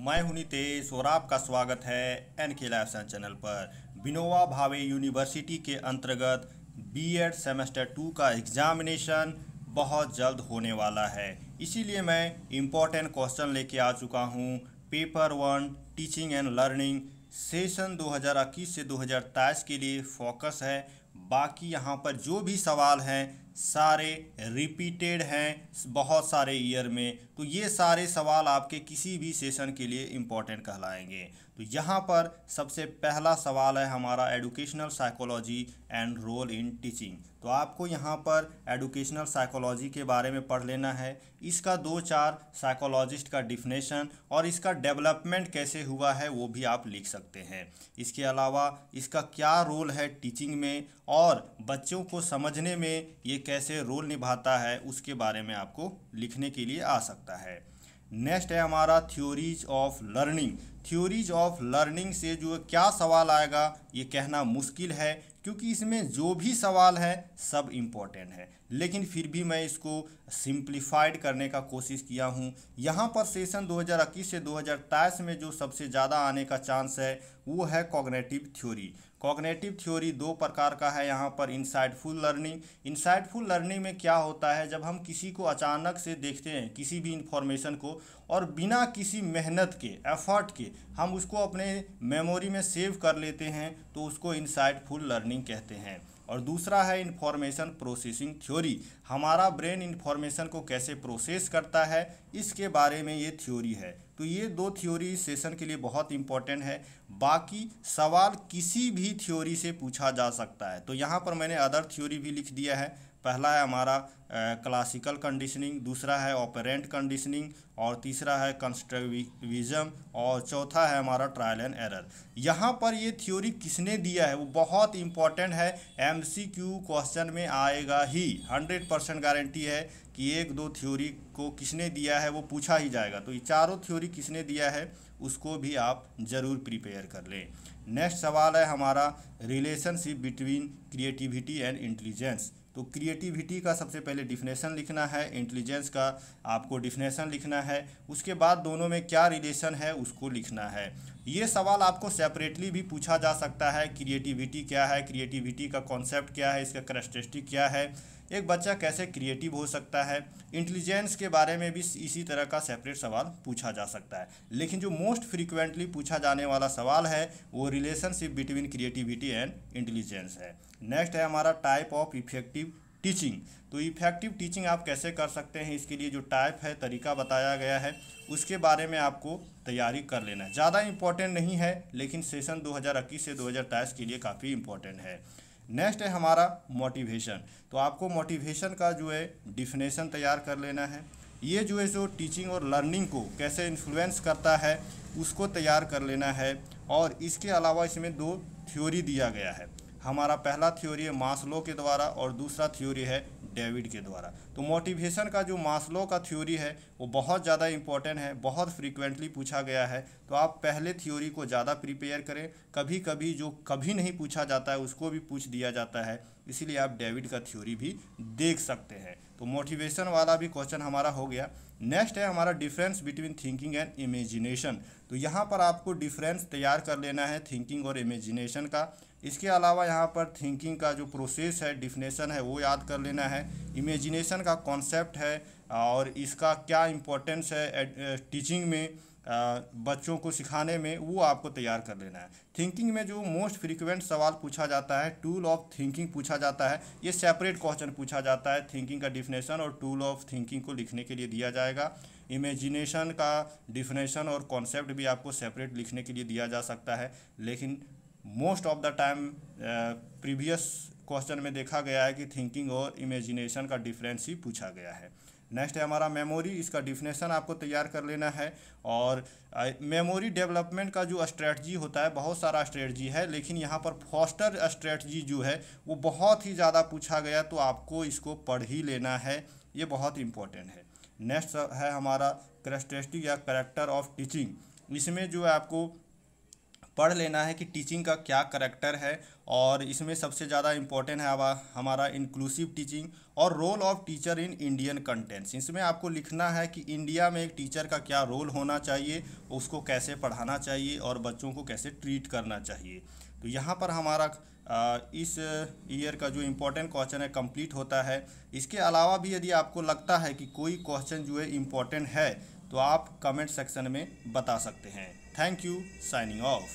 मैं हूं नितेश और आपका स्वागत है एनके लाइफ साइंस चैनल पर। विनोबा भावे यूनिवर्सिटी के अंतर्गत बीएड सेमेस्टर 2 का एग्जामिनेशन बहुत जल्द होने वाला है, इसीलिए मैं इम्पोर्टेंट क्वेश्चन लेके आ चुका हूं। Paper 1 teaching and learning session 2021 से 2023 के लिए फोकस है। बाकी यहाँ पर जो भी सवाल हैं सारे रिपीटेड हैं बहुत सारे ईयर में, तो ये सारे सवाल आपके किसी भी सेशन के लिए इम्पोर्टेंट कहलाएंगे। तो यहाँ पर सबसे पहला सवाल है हमारा educational psychology and role in teaching. तो आपको यहाँ पर एडुकेशनल साइकोलॉजी के बारे में पढ़ लेना है, इसका 2-4 साइकोलॉजिस्ट का डिफिनेशन और इसका डेवलपमेंट कैसे हुआ है वो भी आप लिख सकते हैं। इसके अलावा इसका क्या रोल है टीचिंग में और बच्चों को समझने में ये कैसे रोल निभाता है उसके बारे में आपको लिखने के लिए आ सकता है। नेक्स्ट है हमारा theories of learning. Theories of learning से जो क्या सवाल आएगा ये कहना मुश्किल है, क्योंकि इसमें जो भी सवाल है सब इम्पोर्टेंट है, लेकिन फिर भी मैं इसको सिंप्लीफाइड करने का कोशिश किया हूँ। यहाँ पर सेशन 2021 से 2023 में जो सबसे ज़्यादा आने का चांस है वो है कॉग्निटिव थ्योरी। कॉग्निटिव थ्योरी 2 प्रकार का है यहाँ पर। इंसाइटफुल लर्निंग, इंसाइटफुल लर्निंग में क्या होता है, जब हम किसी को अचानक से देखते हैं किसी भी इंफॉर्मेशन को और बिना किसी मेहनत के एफर्ट के हम उसको अपने मेमोरी में सेव कर लेते हैं तो उसको इंसाइटफुल लर्निंग कहते हैं। और दूसरा है इंफॉर्मेशन प्रोसेसिंग थ्योरी, हमारा ब्रेन इंफॉर्मेशन को कैसे प्रोसेस करता है इसके बारे में ये थ्योरी है। तो ये 2 थ्योरी सेशन के लिए बहुत इंपॉर्टेंट है। बाकी सवाल किसी भी थ्योरी से पूछा जा सकता है, तो यहाँ पर मैंने अदर थ्योरी भी लिख दिया है। पहला है हमारा क्लासिकल कंडीशनिंग, दूसरा है ऑपरेंट कंडीशनिंग और तीसरा है कंस्ट्रक्टिविज्म और चौथा है हमारा ट्रायल एंड एरर। यहाँ पर ये थ्योरी किसने दिया है वो बहुत इंपॉर्टेंट है, एमसीक्यू क्वेश्चन में आएगा ही, 100% गारंटी है कि 1-2 थ्योरी को किसने दिया है वो पूछा ही जाएगा। तो ये चारों थ्योरी किसने दिया है उसको भी आप ज़रूर प्रिपेयर कर लें। नेक्स्ट सवाल है हमारा relationship between creativity and intelligence. तो क्रिएटिविटी का सबसे पहले डिफिनेशन लिखना है, इंटेलिजेंस का आपको डिफिनेशन लिखना है, उसके बाद दोनों में क्या रिलेशन है उसको लिखना है। ये सवाल आपको सेपरेटली भी पूछा जा सकता है, क्रिएटिविटी क्या है, क्रिएटिविटी का कॉन्सेप्ट क्या है, इसका कैरेक्टरिस्टिक क्या है, एक बच्चा कैसे क्रिएटिव हो सकता है। इंटेलिजेंस के बारे में भी इसी तरह का सेपरेट सवाल पूछा जा सकता है, लेकिन जो मोस्ट फ्रीक्वेंटली पूछा जाने वाला सवाल है वो relationship between creativity and intelligence है। नेक्स्ट है हमारा टाइप ऑफ इफेक्टिव टीचिंग। तो इफेक्टिव टीचिंग आप कैसे कर सकते हैं, इसके लिए जो टाइप है, तरीका बताया गया है, उसके बारे में आपको तैयारी कर लेना है। ज़्यादा इंपॉर्टेंट नहीं है, लेकिन सेशन 2021 से 2023 के लिए काफ़ी इंपॉर्टेंट है। नेक्स्ट है हमारा मोटिवेशन। तो आपको मोटिवेशन का जो है डिफिनेशन तैयार कर लेना है। ये जो है सो टीचिंग और लर्निंग को कैसे इन्फ्लुएंस करता है उसको तैयार कर लेना है। और इसके अलावा इसमें 2 थ्योरी दिया गया है, हमारा पहला थ्योरी है मास्लो के द्वारा और दूसरा थ्योरी है डेविड के द्वारा। तो मोटिवेशन का जो मास्लो का थ्योरी है वो बहुत ज़्यादा इंपॉर्टेंट है, बहुत फ्रीक्वेंटली पूछा गया है, तो आप पहले थ्योरी को ज़्यादा प्रिपेयर करें। कभी कभी जो कभी नहीं पूछा जाता है उसको भी पूछ दिया जाता है, इसीलिए आप डेविड का थ्योरी भी देख सकते हैं। तो मोटिवेशन वाला भी क्वेश्चन हमारा हो गया। नेक्स्ट है हमारा difference between thinking and imagination. तो यहाँ पर आपको डिफरेंस तैयार कर लेना है थिंकिंग और इमेजिनेशन का। इसके अलावा यहाँ पर थिंकिंग का जो प्रोसेस है, डिफिनेशन है, वो याद कर लेना है। इमेजिनेशन का कॉन्सेप्ट है और इसका क्या इम्पोर्टेंस है टीचिंग में, बच्चों को सिखाने में, वो आपको तैयार कर लेना है। थिंकिंग में जो मोस्ट फ्रीक्वेंट सवाल पूछा जाता है टूल ऑफ थिंकिंग पूछा जाता है, ये सेपरेट क्वेश्चन पूछा जाता है। थिंकिंग का डिफिनेशन और टूल ऑफ थिंकिंग को लिखने के लिए दिया जाएगा। इमेजिनेशन का डिफिनेशन और कॉन्सेप्ट भी आपको सेपरेट लिखने के लिए दिया जा सकता है, लेकिन most of the time previous question में देखा गया है कि थिंकिंग और इमेजिनेशन का डिफरेंस ही पूछा गया है। नेक्स्ट है हमारा मेमोरी, इसका डिफिनेशन आपको तैयार कर लेना है। और मेमोरी डेवलपमेंट का जो स्ट्रेटजी होता है, बहुत सारा स्ट्रेटजी है, लेकिन यहाँ पर फॉस्टर स्ट्रेटजी जो है वो बहुत ही ज़्यादा पूछा गया, तो आपको इसको पढ़ ही लेना है, ये बहुत इंपॉर्टेंट है। नेक्स्ट है हमारा कैरेक्टरिस्टिक या कैरेक्टर ऑफ टीचिंग। इसमें जो है आपको पढ़ लेना है कि टीचिंग का क्या करैक्टर है। और इसमें सबसे ज़्यादा इम्पोर्टेंट है अब हमारा इंक्लूसिव टीचिंग और role of teacher in Indian contents. इसमें आपको लिखना है कि इंडिया में एक टीचर का क्या रोल होना चाहिए, उसको कैसे पढ़ाना चाहिए और बच्चों को कैसे ट्रीट करना चाहिए। तो यहाँ पर हमारा इस ईयर का जो इम्पोर्टेंट क्वेश्चन है कंप्लीट होता है। इसके अलावा भी यदि आपको लगता है कि कोई क्वेश्चन जो है इम्पोर्टेंट है तो आप कमेंट सेक्शन में बता सकते हैं। Thank you, signing off.